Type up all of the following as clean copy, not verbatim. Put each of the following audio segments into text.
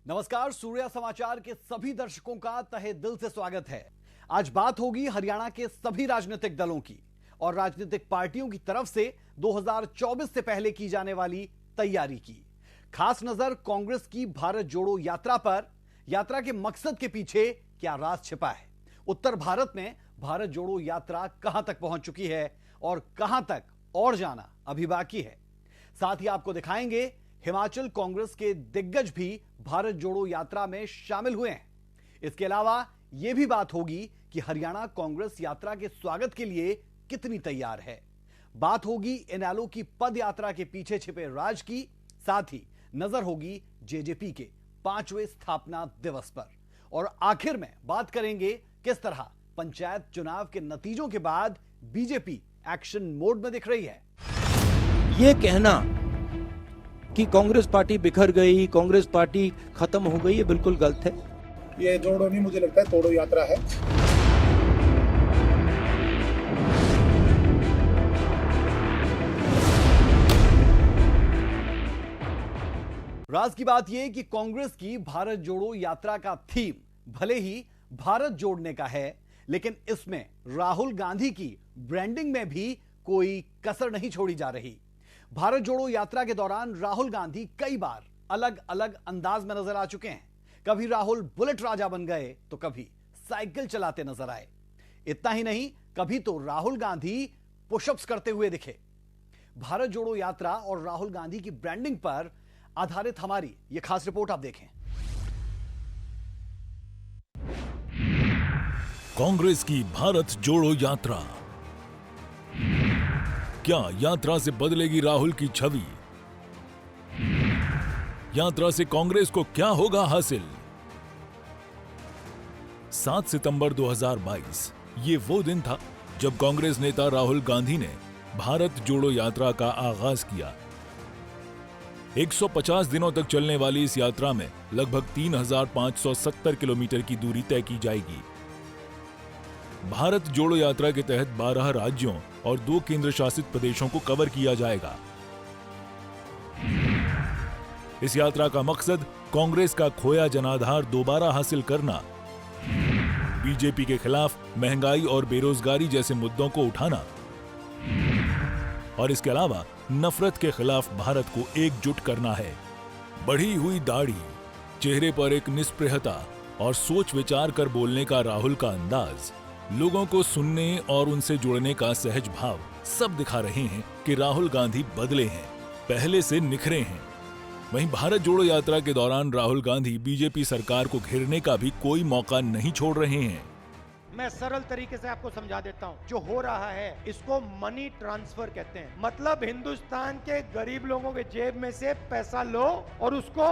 नमस्कार, सूर्या समाचार के सभी दर्शकों का तहे दिल से स्वागत है। आज बात होगी हरियाणा के सभी राजनीतिक दलों की और राजनीतिक पार्टियों की तरफ से 2024 से पहले की जाने वाली तैयारी की। खास नजर कांग्रेस की भारत जोड़ो यात्रा पर। यात्रा के मकसद के पीछे क्या राज छिपा है? उत्तर भारत में भारत जोड़ो यात्रा कहां तक पहुंच चुकी है और कहां तक और जाना अभी बाकी है। साथ ही आपको दिखाएंगे हिमाचल कांग्रेस के दिग्गज भी भारत जोड़ो यात्रा में शामिल हुए हैं। इसके अलावा यह भी बात होगी कि हरियाणा कांग्रेस यात्रा के स्वागत के लिए कितनी तैयार है। बात होगी इनेलो की पद यात्रा के पीछे छिपे राज की। साथ ही नजर होगी जेजेपी के 5वें स्थापना दिवस पर। और आखिर में बात करेंगे किस तरह पंचायत चुनाव के नतीजों के बाद बीजेपी एक्शन मोड में दिख रही है। ये कहना कि कांग्रेस पार्टी बिखर गई, कांग्रेस पार्टी खत्म हो गई, ये बिल्कुल गलत है। ये जोड़ो नहीं, मुझे लगता है तोड़ो यात्रा है। राज की बात यह कि कांग्रेस की भारत जोड़ो यात्रा का थीम भले ही भारत जोड़ने का है, लेकिन इसमें राहुल गांधी की ब्रांडिंग में भी कोई कसर नहीं छोड़ी जा रही। भारत जोड़ो यात्रा के दौरान राहुल गांधी कई बार अलग अलग अंदाज में नजर आ चुके हैं। कभी राहुल बुलेट राजा बन गए तो कभी साइकिल चलाते नजर आए। इतना ही नहीं, कभी तो राहुल गांधी पुशअप्स करते हुए दिखे। भारत जोड़ो यात्रा और राहुल गांधी की ब्रांडिंग पर आधारित हमारी यह खास रिपोर्ट आप देखें। कांग्रेस की भारत जोड़ो यात्रा, क्या यात्रा से बदलेगी राहुल की छवि? यात्रा से कांग्रेस को क्या होगा हासिल? 7 सितंबर 2022 ये वो दिन था जब कांग्रेस नेता राहुल गांधी ने भारत जोड़ो यात्रा का आगाज किया। 150 दिनों तक चलने वाली इस यात्रा में लगभग 3570 किलोमीटर की दूरी तय की जाएगी। भारत जोड़ो यात्रा के तहत 12 राज्यों और 2 केंद्र शासित प्रदेशों को कवर किया जाएगा। इस यात्रा का मकसद कांग्रेस का खोया जनाधार दोबारा हासिल करना, बीजेपी के खिलाफ महंगाई और बेरोजगारी जैसे मुद्दों को उठाना और इसके अलावा नफरत के खिलाफ भारत को एकजुट करना है। बढ़ी हुई दाढ़ी, चेहरे पर एक निस्पृहता और सोच विचार कर बोलने का राहुल का अंदाज, लोगों को सुनने और उनसे जुड़ने का सहज भाव सब दिखा रहे हैं कि राहुल गांधी बदले हैं, पहले से निखरे हैं। वहीं भारत जोड़ो यात्रा के दौरान राहुल गांधी बीजेपी सरकार को घेरने का भी कोई मौका नहीं छोड़ रहे हैं। मैं सरल तरीके से आपको समझा देता हूं। जो हो रहा है इसको मनी ट्रांसफर कहते हैं। मतलब हिंदुस्तान के गरीब लोगों के जेब में से पैसा लो और उसको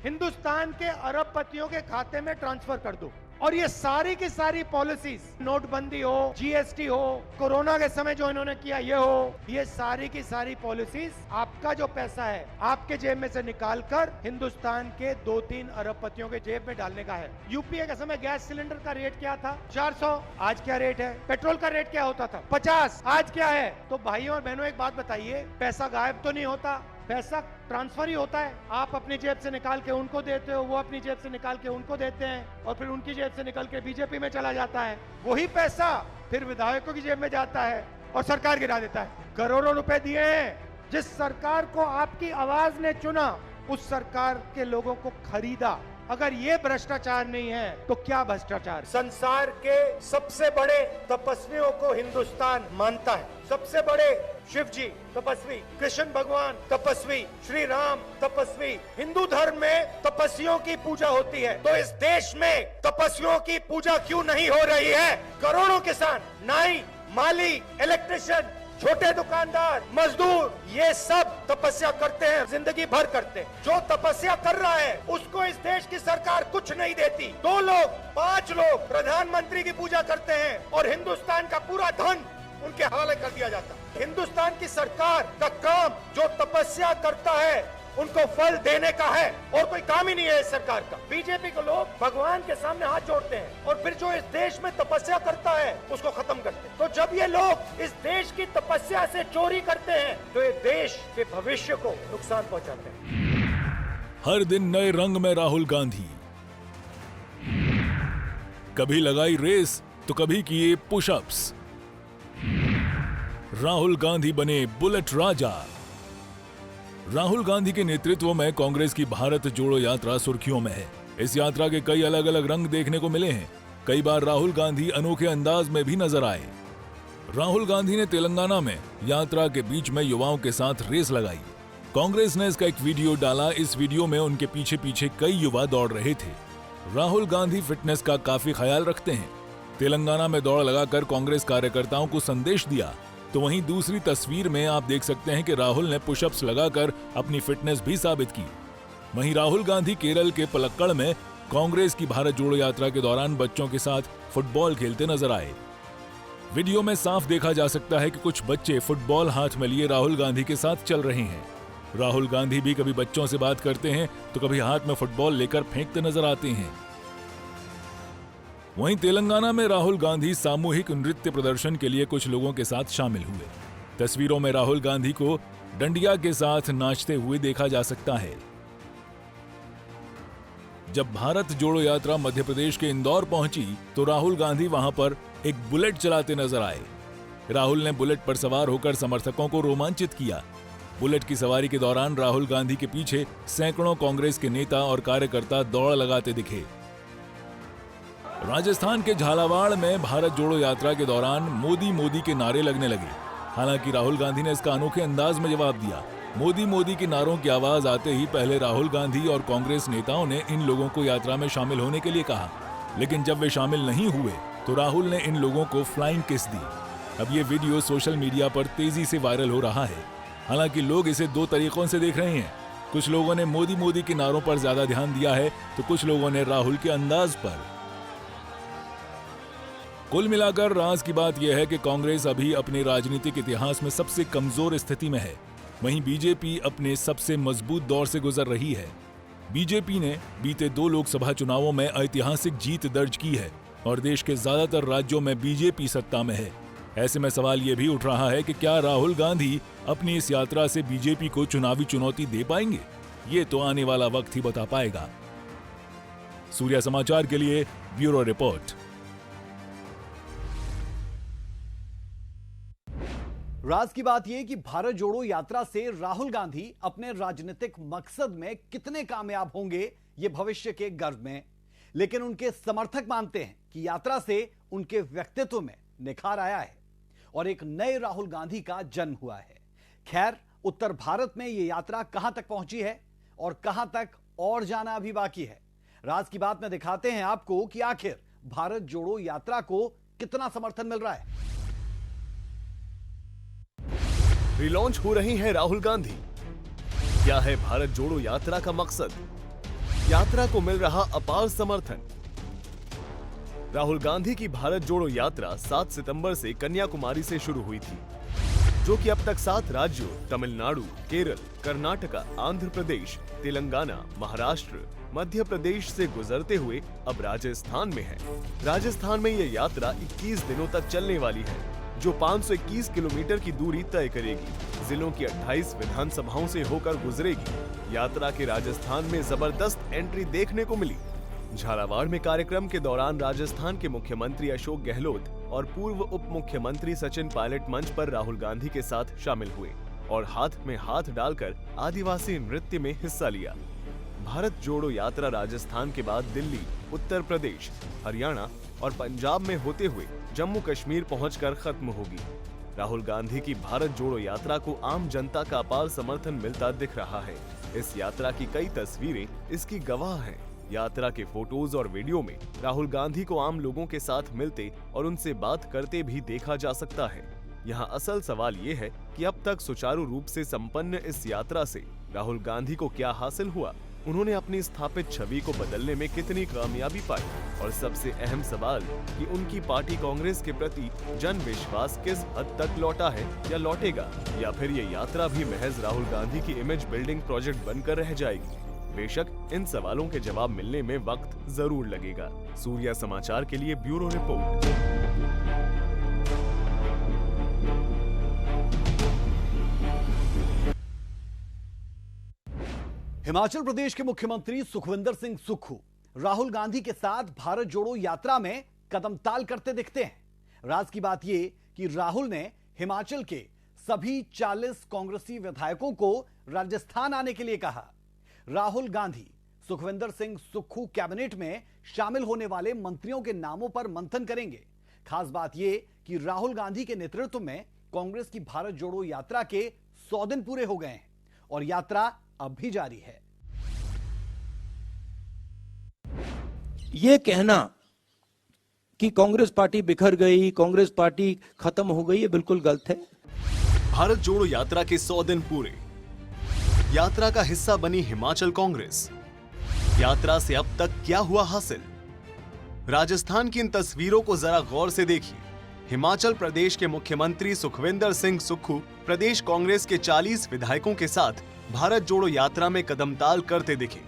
हिंदुस्तान के अरबपतियों के खाते में ट्रांसफर कर दो। और ये सारी की सारी पॉलिसीज, नोटबंदी हो, जीएसटी हो, कोरोना के समय जो इन्होंने किया ये हो, ये सारी की सारी पॉलिसीज आपका जो पैसा है आपके जेब में से निकालकर हिंदुस्तान के 2-3 अरबपतियों के जेब में डालने का है। यूपीए के समय गैस सिलेंडर का रेट क्या था? 400। आज क्या रेट है? पेट्रोल का रेट क्या होता था? 50। आज क्या है? तो भाइयों और बहनों एक बात बताइए, पैसा गायब तो नहीं होता, पैसा ट्रांसफर ही होता है। आप अपनी जेब से निकाल के उनको देते हो, वो अपनी जेब से निकाल के उनको देते हैं और फिर उनकी जेब से निकल के बीजेपी में चला जाता है। वही पैसा फिर विधायकों की जेब में जाता है और सरकार गिरा देता है। करोड़ों रुपए दिए हैं। जिस सरकार को आपकी आवाज ने चुना उस सरकार के लोगों को खरीदा। अगर ये भ्रष्टाचार नहीं है तो क्या भ्रष्टाचार? संसार के सबसे बड़े तपस्वियों को हिंदुस्तान मानता है। सबसे बड़े शिव जी तपस्वी, कृष्ण भगवान तपस्वी, श्री राम तपस्वी। हिंदू धर्म में तपस्वियों की पूजा होती है, तो इस देश में तपस्वियों की पूजा क्यों नहीं हो रही है? करोड़ों किसान, नाई, माली, इलेक्ट्रिशियन, छोटे दुकानदार, मजदूर, ये सब तपस्या करते हैं, जिंदगी भर करते हैं। जो तपस्या कर रहा है उसको इस देश की सरकार कुछ नहीं देती। 2 लोग, 5 लोग प्रधानमंत्री की पूजा करते हैं और हिंदुस्तान का पूरा धन उनके हवाले कर दिया जाता है। हिंदुस्तान की सरकार का काम जो तपस्या करता है उनको फल देने का है और कोई काम ही नहीं है इस सरकार का। बीजेपी को लोग भगवान के सामने हाथ जोड़ते हैं और फिर जो इस देश में तपस्या करता है उसको खत्म करते हैं। तो जब ये लोग इस देश की तपस्या से चोरी करते हैं तो ये देश के भविष्य को नुकसान पहुंचाते हैं। हर दिन नए रंग में राहुल गांधी। कभी लगाई रेस तो कभी किए पुशअप्स। राहुल गांधी बने बुलेट राजा। राहुल गांधी के नेतृत्व में कांग्रेस की भारत जोड़ो यात्रा सुर्खियों में है। इस यात्रा के कई अलग अलग रंग देखने को मिले हैं। कई बार राहुल गांधी अनोखे अंदाज में भी नजर आए। राहुल गांधी ने तेलंगाना में यात्रा के बीच में युवाओं के साथ रेस लगाई। कांग्रेस ने इसका एक वीडियो डाला। इस वीडियो में उनके पीछे पीछे कई युवा दौड़ रहे थे। राहुल गांधी फिटनेस का काफी ख्याल रखते हैं। तेलंगाना में दौड़ लगाकर कांग्रेस कार्यकर्ताओं को संदेश दिया। तो वहीं दूसरी तस्वीर में आप देख सकते हैं कि राहुल ने पुशअप्स लगाकर अपनी फिटनेस भी साबित की। वहीं राहुल गांधी केरल के पलक्कड़ में कांग्रेस की भारत जोड़ो यात्रा के दौरान बच्चों के साथ फुटबॉल खेलते नजर आए। वीडियो में साफ देखा जा सकता है कि कुछ बच्चे फुटबॉल हाथ में लिए राहुल गांधी के साथ चल रहे हैं। राहुल गांधी भी कभी बच्चों से बात करते हैं तो कभी हाथ में फुटबॉल लेकर फेंकते नजर आते हैं। वहीं तेलंगाना में राहुल गांधी सामूहिक नृत्य प्रदर्शन के लिए कुछ लोगों के साथ शामिल हुए। तस्वीरों में राहुल गांधी को डंडिया के साथ नाचते हुए देखा जा सकता है। जब भारत जोड़ो यात्रा मध्य प्रदेश के इंदौर पहुंची तो राहुल गांधी वहां पर एक बुलेट चलाते नजर आए। राहुल ने बुलेट पर सवार होकर समर्थकों को रोमांचित किया। बुलेट की सवारी के दौरान राहुल गांधी के पीछे सैकड़ों कांग्रेस के नेता और कार्यकर्ता दौड़ लगाते दिखे। राजस्थान के झालावाड़ में भारत जोड़ो यात्रा के दौरान मोदी मोदी के नारे लगने लगे। हालांकि राहुल गांधी ने इसका अनोखे अंदाज में जवाब दिया। मोदी मोदी के नारों की आवाज आते ही पहले राहुल गांधी और कांग्रेस नेताओं ने इन लोगों को यात्रा में शामिल होने के लिए कहा, लेकिन जब वे शामिल नहीं हुए तो राहुल ने इन लोगों को फ्लाइंग किस दी। अब ये वीडियो सोशल मीडिया पर तेजी से वायरल हो रहा है। हालांकि लोग इसे दो तरीकों से देख रहे हैं। कुछ लोगों ने मोदी मोदी के नारों पर ज्यादा ध्यान दिया है तो कुछ लोगों ने राहुल के अंदाज पर। कुल मिलाकर राज की बात यह है कि कांग्रेस अभी अपने राजनीतिक इतिहास में सबसे कमजोर स्थिति में है। वहीं बीजेपी अपने सबसे मजबूत दौर से गुजर रही है। बीजेपी ने बीते 2 लोकसभा चुनावों में ऐतिहासिक जीत दर्ज की है और देश के ज्यादातर राज्यों में बीजेपी सत्ता में है। ऐसे में सवाल यह भी उठ रहा है कि क्या राहुल गांधी अपनी इस यात्रा से बीजेपी को चुनावी चुनौती दे पाएंगे? ये तो आने वाला वक्त ही बता पाएगा। सूर्या समाचार के लिए ब्यूरो रिपोर्ट। राज की बात यह कि भारत जोड़ो यात्रा से राहुल गांधी अपने राजनीतिक मकसद में कितने कामयाब होंगे ये भविष्य के गर्भ में। लेकिन उनके समर्थक मानते हैं कि यात्रा से उनके व्यक्तित्व में निखार आया है और एक नए राहुल गांधी का जन्म हुआ है। खैर, उत्तर भारत में यह यात्रा कहां तक पहुंची है और कहां तक और जाना अभी बाकी है। राज की बात में दिखाते हैं आपको कि आखिर भारत जोड़ो यात्रा को कितना समर्थन मिल रहा है। रिलॉन्च हो रही है राहुल गांधी। क्या है भारत जोड़ो यात्रा का मकसद? यात्रा को मिल रहा अपार समर्थन। राहुल गांधी की भारत जोड़ो यात्रा 7 सितंबर से कन्याकुमारी से शुरू हुई थी, जो कि अब तक 7 राज्यों तमिलनाडु, केरल, कर्नाटका, आंध्र प्रदेश, तेलंगाना, महाराष्ट्र, मध्य प्रदेश से गुजरते हुए अब राजस्थान में है। राजस्थान में यह यात्रा 21 दिनों तक चलने वाली है, जो 521 किलोमीटर की दूरी तय करेगी। जिलों की 28 विधानसभाओं से होकर गुजरेगी। यात्रा के राजस्थान में जबरदस्त एंट्री देखने को मिली। झालावाड़ में कार्यक्रम के दौरान राजस्थान के मुख्यमंत्री अशोक गहलोत और पूर्व उप मुख्यमंत्री सचिन पायलट मंच पर राहुल गांधी के साथ शामिल हुए और हाथ में हाथ डालकर आदिवासी नृत्य में हिस्सा लिया। भारत जोड़ो यात्रा राजस्थान के बाद दिल्ली, उत्तर प्रदेश, हरियाणा और पंजाब में होते हुए जम्मू कश्मीर पहुंचकर खत्म होगी। राहुल गांधी की भारत जोड़ो यात्रा को आम जनता का अपार समर्थन मिलता दिख रहा है। इस यात्रा की कई तस्वीरें इसकी गवाह हैं। यात्रा के फोटोज और वीडियो में राहुल गांधी को आम लोगों के साथ मिलते और उनसे बात करते भी देखा जा सकता है। यहाँ असल सवाल ये है कि अब तक सुचारू रूप से संपन्न इस यात्रा से राहुल गांधी को क्या हासिल हुआ? उन्होंने अपनी स्थापित छवि को बदलने में कितनी कामयाबी पाई? और सबसे अहम सवाल कि उनकी पार्टी कांग्रेस के प्रति जन विश्वास किस हद तक लौटा है या लौटेगा, या फिर ये यात्रा भी महज राहुल गांधी की इमेज बिल्डिंग प्रोजेक्ट बनकर रह जाएगी? बेशक इन सवालों के जवाब मिलने में वक्त जरूर लगेगा। सूर्या समाचार के लिए ब्यूरो रिपोर्ट। हिमाचल प्रदेश के मुख्यमंत्री सुखविंदर सिंह सुक्खू राहुल गांधी के साथ भारत जोड़ो यात्रा में कदमताल करते दिखते हैं। राज की बात यह कि राहुल ने हिमाचल के सभी 40 कांग्रेसी विधायकों को राजस्थान आने के लिए कहा। राहुल गांधी सुखविंदर सिंह सुक्खू कैबिनेट में शामिल होने वाले मंत्रियों के नामों पर मंथन करेंगे। खास बात यह कि राहुल गांधी के नेतृत्व में कांग्रेस की भारत जोड़ो यात्रा के 100 दिन पूरे हो गए हैं और यात्रा अब भी जारी है। ये कहना कि कांग्रेस पार्टी बिखर गई, कांग्रेस पार्टी खत्म हो गई, ये बिल्कुल गलत है। भारत जोड़ो यात्रा के 100 दिन पूरे। यात्रा का हिस्सा बनी हिमाचल कांग्रेस। यात्रा से अब तक क्या हुआ हासिल? राजस्थान की इन तस्वीरों को जरा गौर से देखिए। हिमाचल प्रदेश के मुख्यमंत्री सुखविंदर सिंह सुक्खू प्रदेश कांग्रेस के 40 विधायकों के साथ भारत जोड़ो यात्रा में कदमताल करते दिखे।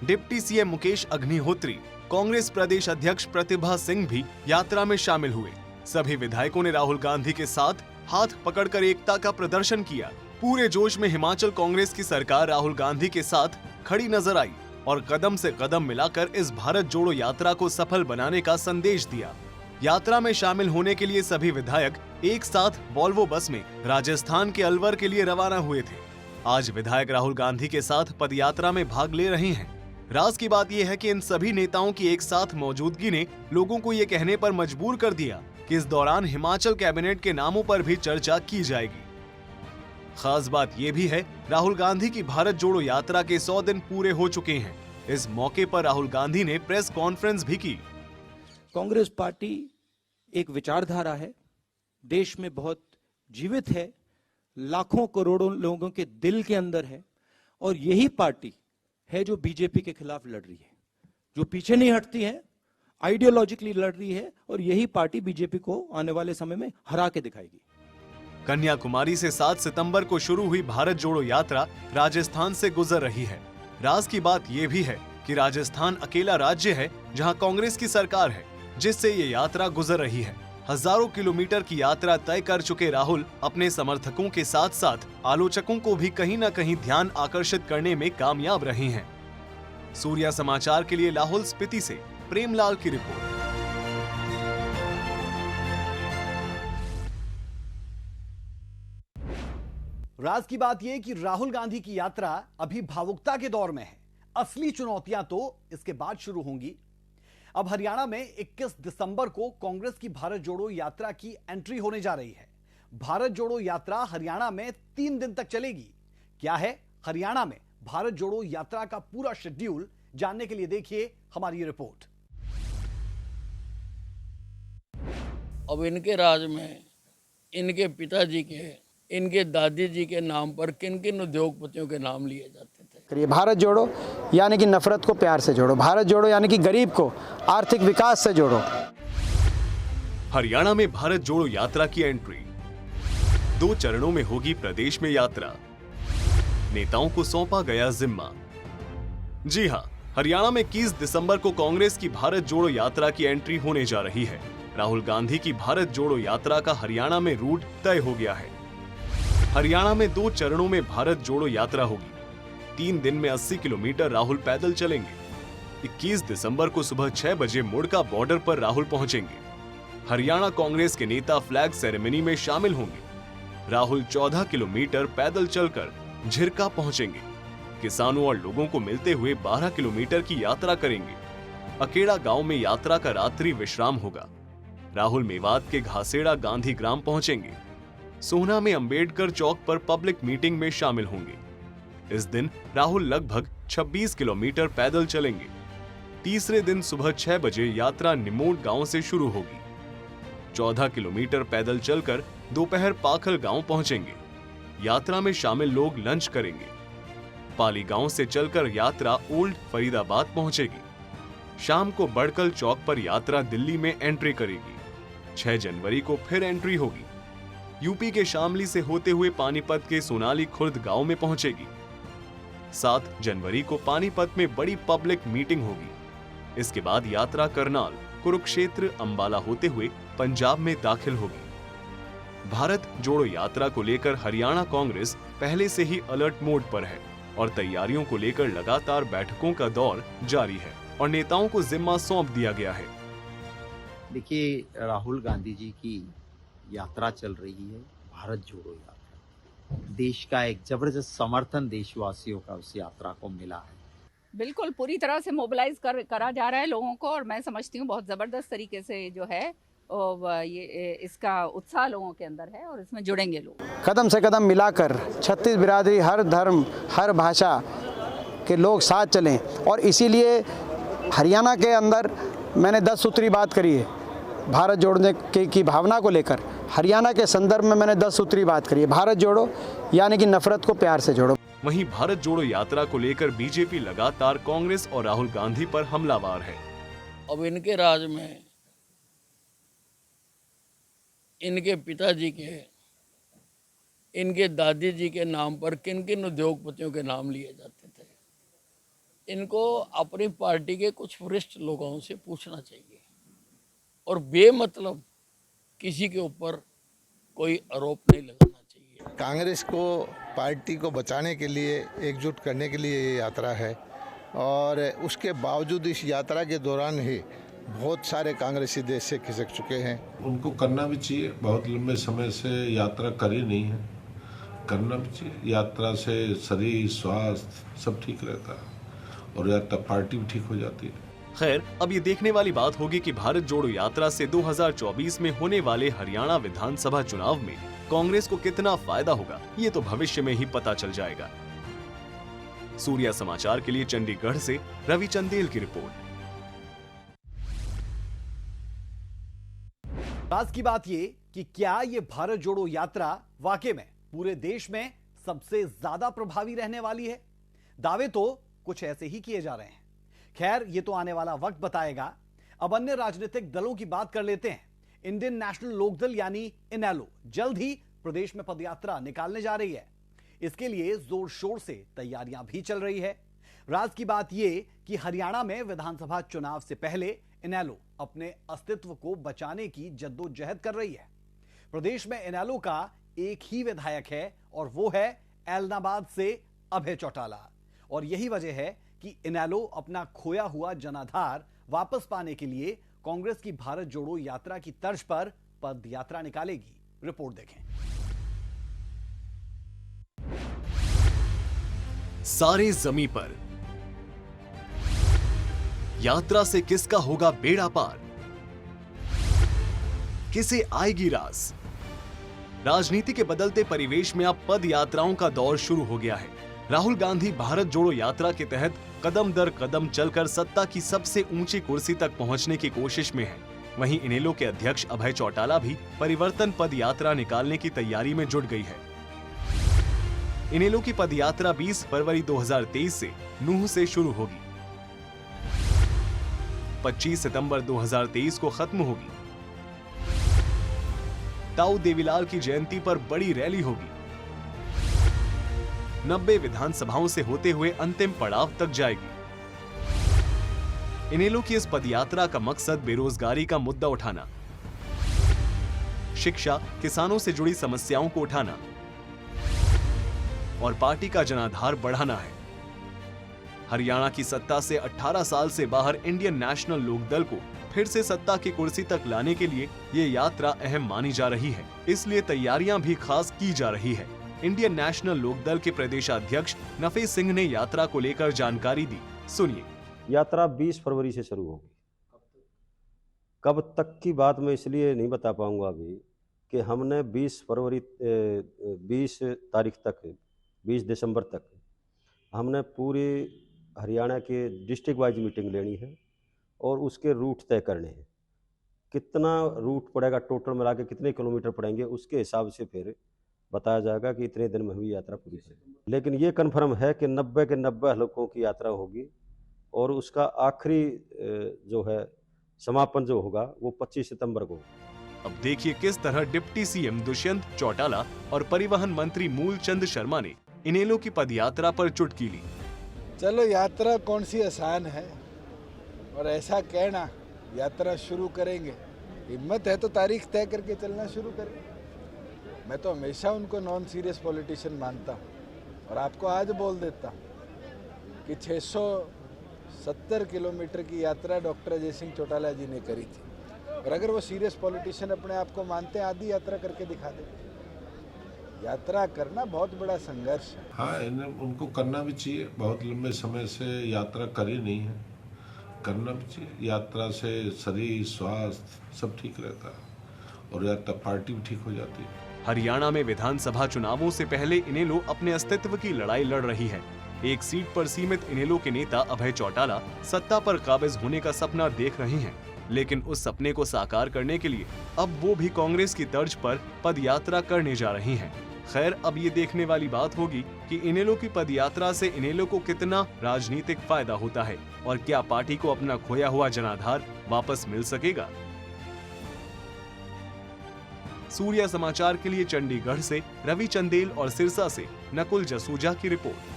डिप्टी सीएम मुकेश अग्निहोत्री, कांग्रेस प्रदेश अध्यक्ष प्रतिभा सिंह भी यात्रा में शामिल हुए। सभी विधायकों ने राहुल गांधी के साथ हाथ पकड़कर एकता का प्रदर्शन किया। पूरे जोश में हिमाचल कांग्रेस की सरकार राहुल गांधी के साथ खड़ी नजर आई और कदम से कदम मिलाकर इस भारत जोड़ो यात्रा को सफल बनाने का संदेश दिया। यात्रा में शामिल होने के लिए सभी विधायक एक साथ वॉल्वो बस में राजस्थान के अलवर के लिए रवाना हुए थे। आज विधायक राहुल गांधी के साथ पदयात्रा में भाग ले रहे हैं। राज की बात यह है कि इन सभी नेताओं की एक साथ मौजूदगी ने लोगों को ये कहने पर मजबूर कर दिया कि इस दौरान हिमाचल कैबिनेट के नामों पर भी चर्चा की जाएगी। खास बात यह भी है, राहुल गांधी की भारत जोड़ो यात्रा के 100 दिन पूरे हो चुके हैं। इस मौके पर राहुल गांधी ने प्रेस कॉन्फ्रेंस भी की। कांग्रेस पार्टी एक विचारधारा है, देश में बहुत जीवित है, लाखों करोड़ों लोगों के दिल के अंदर है और यही पार्टी है जो बीजेपी के खिलाफ लड़ रही है, जो पीछे नहीं हटती है, आइडियोलॉजिकली लड़ रही है और यही पार्टी बीजेपी को आने वाले समय में हरा के दिखाएगी। कन्याकुमारी से 7 सितंबर को शुरू हुई भारत जोड़ो यात्रा राजस्थान से गुजर रही है। राज की बात यह भी है कि राजस्थान अकेला राज्य है जहां कांग्रेस की सरकार है, जिससे ये यात्रा गुजर रही है। हजारों किलोमीटर की यात्रा तय कर चुके राहुल अपने समर्थकों के साथ साथ आलोचकों को भी कहीं न कहीं ध्यान आकर्षित करने में कामयाब रहे हैं। सूर्या समाचार के लिए लाहौल स्पीति से प्रेमलाल की रिपोर्ट। राज की बात यह कि राहुल गांधी की यात्रा अभी भावुकता के दौर में है। असली चुनौतियां तो इसके बाद शुरू होंगी। अब हरियाणा में 21 दिसंबर को कांग्रेस की भारत जोड़ो यात्रा की एंट्री होने जा रही है। भारत जोड़ो यात्रा हरियाणा में 3 दिन तक चलेगी। क्या है हरियाणा में भारत जोड़ो यात्रा का पूरा शेड्यूल, जानने के लिए देखिए हमारी रिपोर्ट। अब इनके राज में इनके पिताजी के, इनके दादी जी के नाम पर किन किन उद्योगपतियों के नाम लिए जाते थे। भारत जोड़ो यानी कि नफरत को प्यार से जोड़ो, भारत जोड़ो यानी कि गरीब को आर्थिक विकास से जोड़ो। हरियाणा में भारत जोड़ो यात्रा की एंट्री 2 चरणों में होगी। प्रदेश में यात्रा, नेताओं को सौंपा गया जिम्मा। जी हां, हरियाणा में 21 दिसंबर को कांग्रेस की भारत जोड़ो यात्रा की एंट्री होने जा रही है। राहुल गांधी की भारत जोड़ो यात्रा का हरियाणा में रूट तय हो गया है। हरियाणा में 2 चरणों में भारत जोड़ो यात्रा होगी। 3 दिन में 80 किलोमीटर राहुल पैदल चलेंगे। 21 दिसंबर को सुबह 6 बजे मुड़का बॉर्डर पर राहुल पहुंचेंगे। हरियाणा कांग्रेस के नेता फ्लैग सेरेमनी में शामिल होंगे। राहुल 14 किलोमीटर पैदल चलकर झिरका पहुंचेंगे। किसानों और लोगों को मिलते हुए 12 किलोमीटर की यात्रा करेंगे। अकेड़ा गांव में यात्रा का रात्रि विश्राम होगा। राहुल मेवात के घासेड़ा गांधी ग्राम पहुंचेंगे। सोहना में अंबेडकर चौक पर पब्लिक मीटिंग में शामिल होंगे। इस दिन राहुल लगभग 26 किलोमीटर पैदल चलेंगे। तीसरे दिन सुबह 6 बजे यात्रा निमोट गांव से शुरू होगी। 14 किलोमीटर पैदल चलकर दोपहर पाखल गांव पहुंचेंगे। यात्रा में शामिल लोग लंच करेंगे। पाली गांव से चलकर यात्रा ओल्ड फरीदाबाद पहुंचेगी। शाम को बड़कल चौक पर यात्रा दिल्ली में एंट्री करेगी। 6 जनवरी को फिर एंट्री होगी। यूपी के शामली से होते हुए पानीपत के सोनाली खुर्द गांव में पहुंचेगी। 7 जनवरी को पानीपत में बड़ी पब्लिक मीटिंग होगी। इसके बाद यात्रा करनाल, कुरुक्षेत्र, अंबाला होते हुए पंजाब में दाखिल होगी। भारत जोड़ो यात्रा को लेकर हरियाणा कांग्रेस पहले से ही अलर्ट मोड पर है। और तैयारियों को लेकर लगातार बैठकों का दौर जारी है और नेताओं को जिम्मा सौंप दिया गया है। देखिए, राहुल गांधी जी की यात्रा चल रही है, भारत जोड़ो यात्रा। देश का एक जबरदस्त समर्थन देशवासियों का उस यात्रा को मिला है। बिल्कुल पूरी तरह से मोबिलाइज करा जा रहा है लोगों को, और मैं समझती हूँ बहुत ज़बरदस्त तरीके से जो है ये इसका उत्साह लोगों के अंदर है और इसमें जुड़ेंगे लोग। कदम से कदम मिलाकर 36 बिरादरी, हर धर्म, हर भाषा के लोग साथ चलें, और इसीलिए हरियाणा के अंदर मैंने 10 सूत्री बात करी है। भारत जोड़ने की भावना को लेकर हरियाणा के संदर्भ में मैंने 10 सूत्री बात करी है। भारत जोड़ो यानी कि नफरत को प्यार से जोड़ो। वहीं भारत जोड़ो यात्रा को लेकर बीजेपी लगातार कांग्रेस और राहुल गांधी पर हमलावर है। अब इनके राज में इनके पिताजी के, इनके दादी जी के नाम पर किन किन उद्योगपतियों के नाम लिए जाते थे, इनको अपनी पार्टी के कुछ वरिष्ठ लोगों से पूछना चाहिए और बेमतलब किसी के ऊपर कोई आरोप नहीं लगाना चाहिए। कांग्रेस को पार्टी को बचाने के लिए, एकजुट करने के लिए ये यात्रा है, और उसके बावजूद इस यात्रा के दौरान ही बहुत सारे कांग्रेसी देश से खिसक चुके हैं। उनको करना भी चाहिए, बहुत लंबे समय से यात्रा करी नहीं है, करना भी चाहिए। यात्रा से शरीर, स्वास्थ्य सब ठीक रहता है और यात्रा पार्टी भी ठीक हो जाती है। खैर, अब ये देखने वाली बात होगी कि भारत जोड़ो यात्रा से 2024 में होने वाले हरियाणा विधानसभा चुनाव में कांग्रेस को कितना फायदा होगा, ये तो भविष्य में ही पता चल जाएगा। सूर्या समाचार के लिए चंडीगढ़ से रवि चंदेल की रिपोर्ट। राज की बात ये कि क्या ये भारत जोड़ो यात्रा वाकई में पूरे देश में सबसे ज्यादा प्रभावी रहने वाली है? दावे तो कुछ ऐसे ही किए जा रहे हैं। खैर, ये तो आने वाला वक्त बताएगा। अब अन्य राजनीतिक दलों की बात कर लेते हैं। इंडियन नेशनल लोकदल यानी इनेलो जल्द ही प्रदेश में पदयात्रा निकालने जा रही है। इसके लिए जोर शोर से तैयारियां भी चल रही है। राज की बात यह कि हरियाणा में विधानसभा चुनाव से पहले इनेलो अपने अस्तित्व को बचाने की जद्दोजहद कर रही है। प्रदेश में इनेलो का एक ही विधायक है और वो है एलनाबाद से अभय चौटाला, और यही वजह है कि इनेलो अपना खोया हुआ जनाधार वापस पाने के लिए कांग्रेस की भारत जोड़ो यात्रा की तर्ज पर पद यात्रा निकालेगी। रिपोर्ट देखें। सारे जमी पर यात्रा से किसका होगा बेड़ा पार, किसे आएगी रास? राजनीति के बदलते परिवेश में अब पद यात्राओं का दौर शुरू हो गया है। राहुल गांधी भारत जोड़ो यात्रा के तहत कदम दर कदम चलकर सत्ता की सबसे ऊंची कुर्सी तक पहुंचने की कोशिश में है। वहीं इनेलो के अध्यक्ष अभय चौटाला भी परिवर्तन पद यात्रा निकालने की तैयारी में जुट गई है। इनेलो की पद यात्रा 20 फरवरी 2023 से नूह से शुरू होगी। 25 सितंबर 2023 को खत्म होगी। ताऊ देवीलाल की जयंती पर बड़ी रैली होगी। 90 विधानसभाओं से होते हुए अंतिम पड़ाव तक जाएगी। इनेलो की इस पदयात्रा का मकसद बेरोजगारी का मुद्दा उठाना, शिक्षा, किसानों से जुड़ी समस्याओं को उठाना और पार्टी का जनाधार बढ़ाना है। हरियाणा की सत्ता से 18 साल से बाहर इंडियन नेशनल लोकदल को फिर से सत्ता की कुर्सी तक लाने के लिए ये यात्रा अहम मानी जा रही है। इसलिए तैयारियां भी खास की जा रही है। इंडियन नेशनल लोकदल के प्रदेशाध्यक्ष नफे सिंह ने यात्रा को लेकर जानकारी दी। सुनिए। यात्रा 20 फरवरी से शुरू होगी। कब तक की बात मैं इसलिए नहीं बता पाऊंगा अभी कि हमने 20 तारीख तक, 20 दिसंबर तक हमने पूरी हरियाणा के डिस्ट्रिक्ट वाइज मीटिंग लेनी है और उसके रूट तय करने हैं। कितना रूट पड़ेगा, टोटल मिला के कितने किलोमीटर पड़ेंगे, उसके हिसाब से फिर बताया जाएगा कि इतने दिन में हुई यात्रा पूरी है। लेकिन ये कन्फर्म है कि 90 के 90 हलकों की यात्रा होगी और उसका आखिरी जो है समापन जो होगा वो 25 सितंबर को। अब देखिए किस तरह डिप्टी सीएम दुष्यंत चौटाला और परिवहन मंत्री मूलचंद शर्मा ने इनेलो की पदयात्रा पर चुटकी ली। चलो, यात्रा कौन सी आसान है और ऐसा कहना यात्रा शुरू करेंगे, हिम्मत है तो तारीख तय करके चलना शुरू करें। मैं तो हमेशा उनको नॉन सीरियस पॉलिटिशियन मानता हूँ और आपको आज बोल देता हूँ कि 670 किलोमीटर की यात्रा डॉक्टर अजय सिंह चौटाला जी ने करी थी। और अगर वो सीरियस पॉलिटिशियन अपने आप को मानते हैं, आधी यात्रा करके दिखा दे। यात्रा करना बहुत बड़ा संघर्ष है। हाँ, उनको करना भी चाहिए। बहुत लंबे समय से यात्रा करी नहीं है, करना भी चाहिए। यात्रा से शरीर स्वास्थ्य सब ठीक रहता है और यात्रा पार्टी भी ठीक हो जाती है। हरियाणा में विधानसभा चुनावों से पहले इनेलो अपने अस्तित्व की लड़ाई लड़ रही है। एक सीट पर सीमित इनेलो के नेता अभय चौटाला सत्ता पर काबिज होने का सपना देख रहे हैं, लेकिन उस सपने को साकार करने के लिए अब वो भी कांग्रेस की तर्ज पर पदयात्रा करने जा रही हैं। खैर, अब ये देखने वाली बात होगी कि इनेलो की पदयात्रा से इनेलो को कितना राजनीतिक फायदा होता है और क्या पार्टी को अपना खोया हुआ जनाधार वापस मिल सकेगा। सूर्या समाचार के लिए चंडीगढ़ से रवि चंदेल और सिरसा से नकुल जसूजा की रिपोर्ट।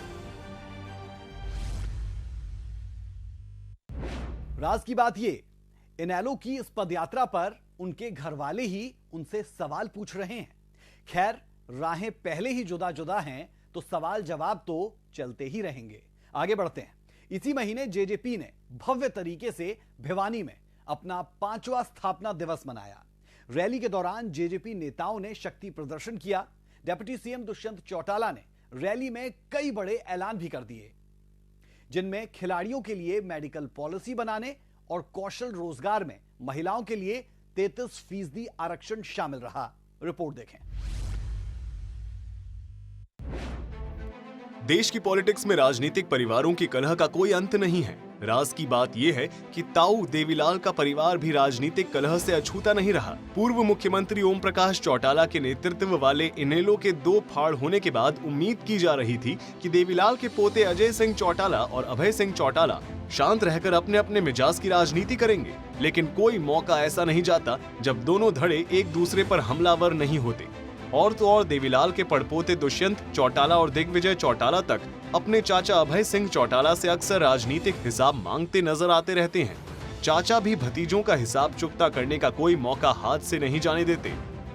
राज की बात ये, इनेलो की इस पदयात्रा पर उनके घर वाले ही उनसे सवाल पूछ रहे हैं। खैर, राहें पहले ही जुदा जुदा हैं तो सवाल जवाब तो चलते ही रहेंगे। आगे बढ़ते हैं। इसी महीने जेजेपी ने भव्य तरीके से भिवानी में अपना 5वां स्थापना दिवस मनाया। रैली के दौरान जेजेपी नेताओं ने शक्ति प्रदर्शन किया। डिप्टी सीएम दुष्यंत चौटाला ने रैली में कई बड़े ऐलान भी कर दिए, जिनमें खिलाड़ियों के लिए मेडिकल पॉलिसी बनाने और कौशल रोजगार में महिलाओं के लिए 33% आरक्षण शामिल रहा। रिपोर्ट देखें। देश की पॉलिटिक्स में राजनीतिक परिवारों की कलह का कोई अंत नहीं है। राज की बात यह है कि ताऊ देवीलाल का परिवार भी राजनीतिक कलह से अछूता नहीं रहा। पूर्व मुख्यमंत्री ओम प्रकाश चौटाला के नेतृत्व वाले इनेलो के 2 फाड़ होने के बाद उम्मीद की जा रही थी कि देवीलाल के पोते अजय सिंह चौटाला और अभय सिंह चौटाला शांत रहकर अपने अपने मिजाज की राजनीति करेंगे, लेकिन कोई मौका ऐसा नहीं जाता जब दोनों धड़े एक दूसरे पर हमलावर नहीं होते। और तो और देवीलाल के पड़पोते दुष्यंत चौटाला और दिग्विजय चौटाला तक अपने चाचा अभय सिंह चौटाला से अक्सर राजनीतिक हिसाब मांगते नजर आते रहते हैं। चाचा भी भतीजों का हिसाब चुकता करने का कोई मौका हाथ से नहीं जाने देते।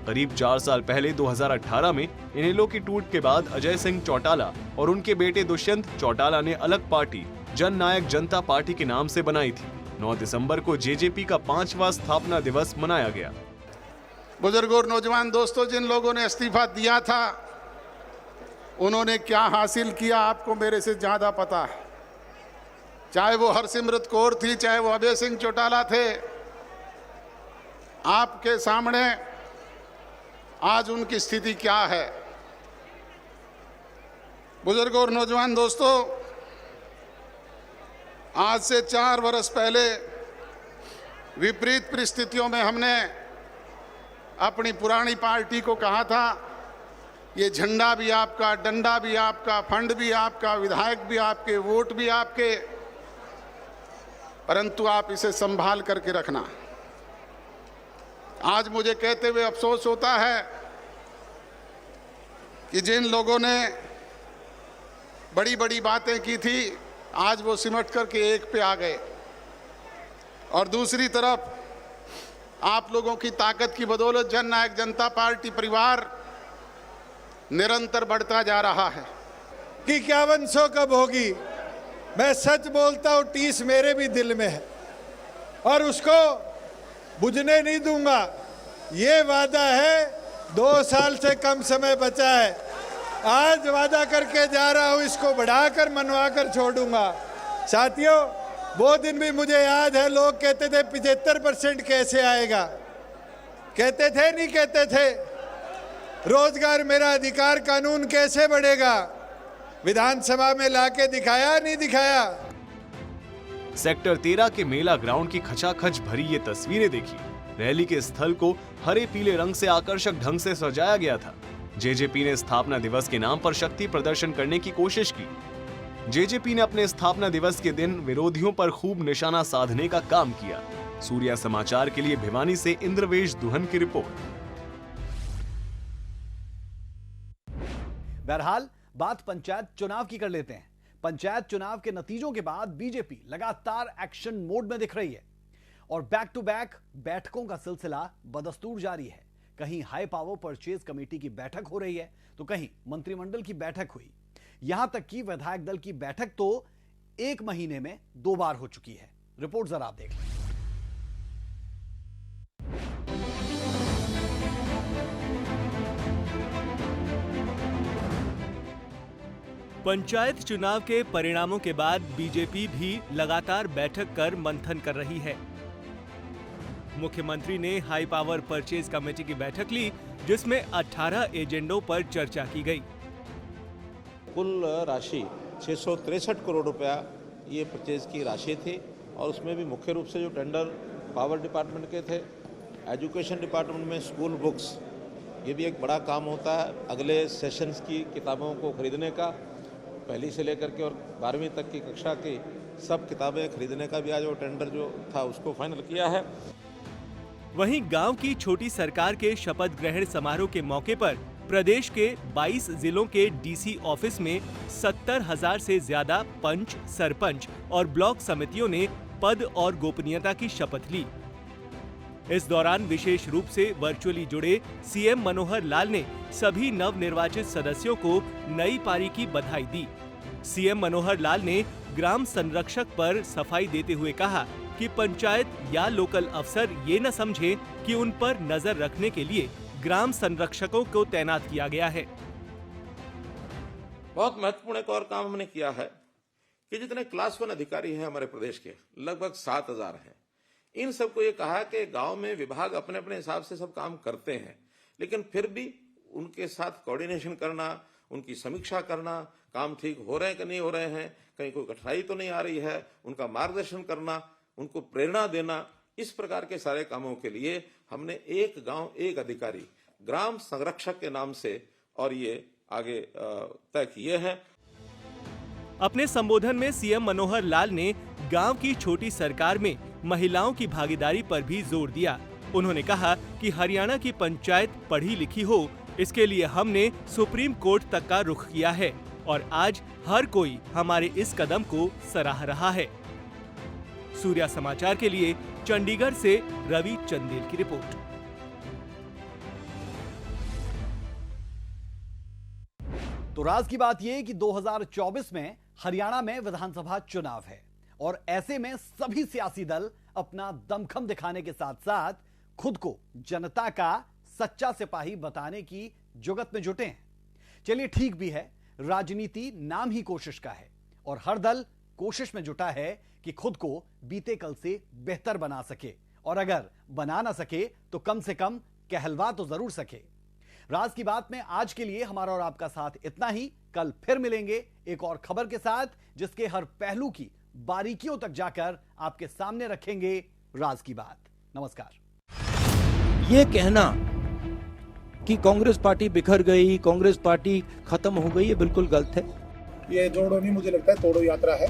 करीब 4 साल पहले 2018 में इनेलो की टूट के बाद अजय सिंह चौटाला और उनके बेटे दुष्यंत चौटाला ने अलग पार्टी जन नायक जनता पार्टी के नाम से बनाई थी। 9 दिसंबर को जेजेपी का 5वां स्थापना दिवस मनाया गया। बुजुर्गों और नौजवान दोस्तों, जिन लोगों ने इस्तीफा दिया था उन्होंने क्या हासिल किया आपको मेरे से ज्यादा पता है। चाहे वो हरसिमरत कौर थी, चाहे वो अभय सिंह चौटाला थे, आपके सामने आज उनकी स्थिति क्या है। बुजुर्गों और नौजवान दोस्तों, आज से 4 वर्ष पहले विपरीत परिस्थितियों में हमने अपनी पुरानी पार्टी को कहा था, ये झंडा भी आपका, डंडा भी आपका, फंड भी आपका, विधायक भी आपके, वोट भी आपके, परंतु आप इसे संभाल करके रखना। आज मुझे कहते हुए अफसोस होता है कि जिन लोगों ने बड़ी बड़ी बातें की थी, आज वो सिमट करके एक पे आ गए। और दूसरी तरफ आप लोगों की ताकत की बदौलत जन नायक जनता पार्टी परिवार निरंतर बढ़ता जा रहा है। कि 5100 कब होगी? मैं सच बोलता हूँ, टीस मेरे भी दिल में है और उसको बुझने नहीं दूंगा। ये वादा है, 2 साल से कम समय बचा है। आज वादा करके जा रहा हूँ, इसको बढ़ाकर मनवा कर छोड़ूंगा। साथियों, वो दिन भी मुझे याद है, लोग कहते थे 75% कैसे आएगा, कहते थे नहीं कहते थे, रोजगार मेरा अधिकार कानून कैसे बढ़ेगा, विधानसभा में लाके दिखाया नहीं दिखाया। सेक्टर 13 के मेला ग्राउंड की खचाखच भरी ये तस्वीरें देखिए। रैली के स्थल को हरे पीले रंग से आकर्षक ढंग से सजाया गया था। जेजेपी ने स्थापना दिवस के नाम पर शक्ति प्रदर्शन करने की कोशिश की। जेजेपी ने अपने स्थापना दिवस के दिन विरोधियों पर खूब निशाना साधने का काम किया। सूर्या समाचार के लिए भिवानी से इंद्रवेश दुहन की रिपोर्ट। बहरहाल बात पंचायत चुनाव की कर लेते हैं। पंचायत चुनाव के नतीजों के बाद बीजेपी लगातार एक्शन मोड में दिख रही है और बैक टू बैक बैठकों का सिलसिला बदस्तूर जारी है। कहीं हाई पावर परचेज कमेटी की बैठक हो रही है तो कहीं मंत्रिमंडल की बैठक हुई। यहां तक कि विधायक दल की बैठक तो 1 महीने में 2 बार हो चुकी है। रिपोर्ट जरा आप देख लें। पंचायत चुनाव के परिणामों के बाद बीजेपी भी लगातार बैठक कर मंथन कर रही है। मुख्यमंत्री ने हाई पावर परचेज कमेटी की बैठक ली, जिसमें 18 एजेंडों पर चर्चा की गई। कुल राशि 663 करोड़ रुपया ये परचेज की राशि थी और उसमें भी मुख्य रूप से जो टेंडर पावर डिपार्टमेंट के थे, एजुकेशन डिपार्टमेंट में स्कूल बुक्स, ये भी एक बड़ा काम होता है। अगले सेशंस की किताबों को खरीदने का, पहली से लेकर के और 12वीं तक की कक्षा की सब किताबें खरीदने का भी आज वो टेंडर जो था उसको फाइनल किया है। वहीं गांव की छोटी सरकार के शपथ ग्रहण समारोह के मौके पर प्रदेश के 22 जिलों के डीसी ऑफिस में 70,000 से ज्यादा पंच, सरपंच और ब्लॉक समितियों ने पद और गोपनीयता की शपथ ली। इस दौरान विशेष रूप से वर्चुअली जुड़े सीएम मनोहर लाल ने सभी नवनिर्वाचित सदस्यों को नई पारी की बधाई दी। सीएम मनोहर लाल ने ग्राम संरक्षक पर सफाई देते हुए कहा कि पंचायत या लोकल अफसर ये न समझे कि उन पर नजर रखने के लिए ग्राम संरक्षकों को तैनात किया गया है। बहुत महत्वपूर्ण एक और काम हमने किया है कि जितने क्लास 1 अधिकारी हैं हमारे प्रदेश के, लगभग 7,000 हैं। इन सबको ये कहा कि गांव में विभाग अपने अपने हिसाब से सब काम करते हैं, लेकिन फिर भी उनके साथ कोऑर्डिनेशन करना, उनकी समीक्षा करना, काम ठीक हो रहे हैं कि नहीं हो रहे हैं, कहीं कोई कठिनाई तो नहीं आ रही है, उनका मार्गदर्शन करना, उनको प्रेरणा देना, इस प्रकार के सारे कामों के लिए हमने एक गांव एक अधिकारी ग्राम संरक्षक के नाम से और ये आगे तय किए हैं। अपने संबोधन में सीएम मनोहर लाल ने गांव की छोटी सरकार में महिलाओं की भागीदारी पर भी जोर दिया। उन्होंने कहा कि हरियाणा की पंचायत पढ़ी लिखी हो, इसके लिए हमने सुप्रीम कोर्ट तक का रुख किया है और आज हर कोई हमारे इस कदम को सराह रहा है। सूर्या समाचार के लिए चंडीगढ़ से रवि चंदेल की रिपोर्ट। तो राज की बात यह कि 2024 में हरियाणा में विधानसभा चुनाव है और ऐसे में सभी सियासी दल अपना दमखम दिखाने के साथ साथ खुद को जनता का सच्चा सिपाही बताने की जुगत में जुटे हैं। चलिए ठीक भी है, राजनीति नाम ही कोशिश का है और हर दल कोशिश में जुटा है कि खुद को बीते कल से बेहतर बना सके और अगर बना ना सके तो कम से कम कहलवा तो जरूर सके। राज की बात में आज के लिए हमारा और आपका साथ इतना ही। कल फिर मिलेंगे एक और खबर के साथ, जिसके हर पहलू की बारीकियों तक जाकर आपके सामने रखेंगे राज की बात। नमस्कार। ये कहना कि कांग्रेस पार्टी बिखर गई, कांग्रेस पार्टी खत्म हो गई, ये बिल्कुल गलत है। ये जोड़ो नहीं, मुझे लगता है तोड़ो यात्रा है।